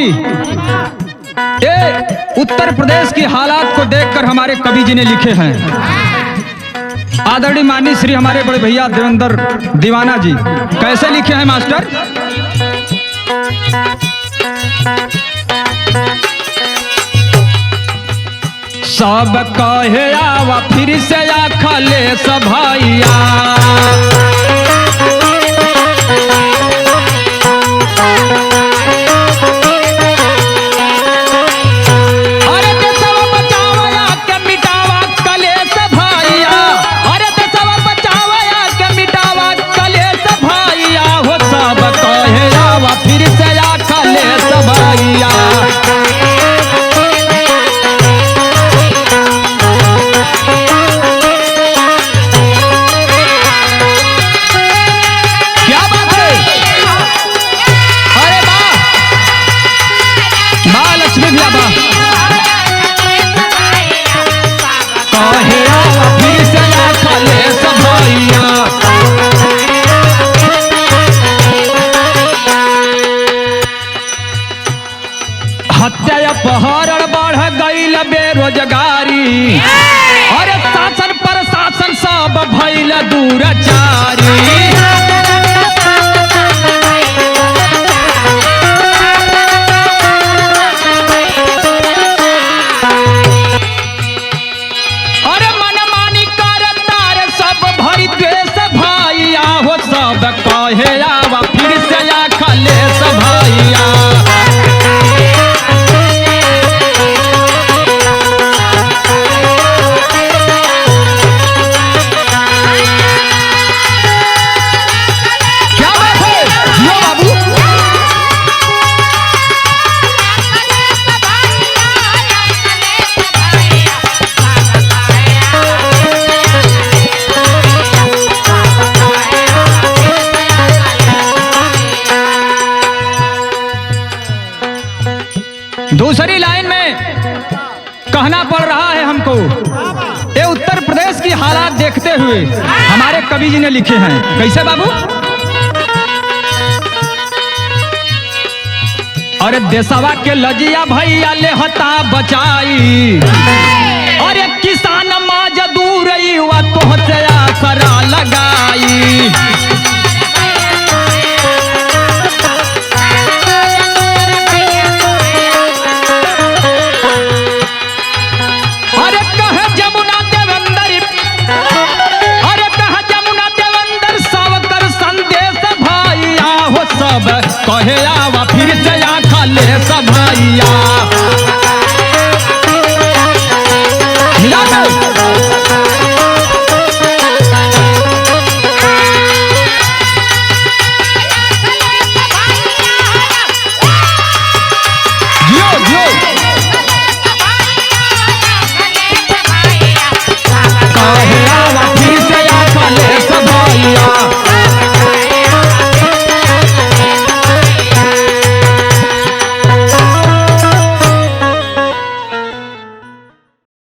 जी, ये उत्तर प्रदेश की हालात को देखकर हमारे कवि जी ने लिखे हैं। आदरणीय माननीय श्री हमारे बड़े भैया देवेंद्र दीवाना जी कैसे लिखे हैं मास्टर? सब कहे आवा फिर से आखले सभाइया, फिर से आखले सभाइया। क्या बात है, अरे वाह माँ लक्ष्मी भैया वाह, कहे आवा फिर से आखले सभाइया। हत्या अपहरण बढ़ गईल बेरोजगारी, अरे शासन प्रशासन सब भइल दूराचारी। अरे मनमानी करता रे सब भरी द्वेष भाइया हो, सब कहे आवा फिर से आखले सभाइया। दूसरी लाइन में कहना पड़ रहा है हमको, ये उत्तर प्रदेश की हालात देखते हुए हमारे कवि जी ने लिखे हैं। कैसे बाबू? अरे देशवा के लजिया भैया लेहता बचाई, अरे किसान मजदूर युवा तोहसे आसरा लगाई। कहे आवा फिर से आखले सभाइया। मिला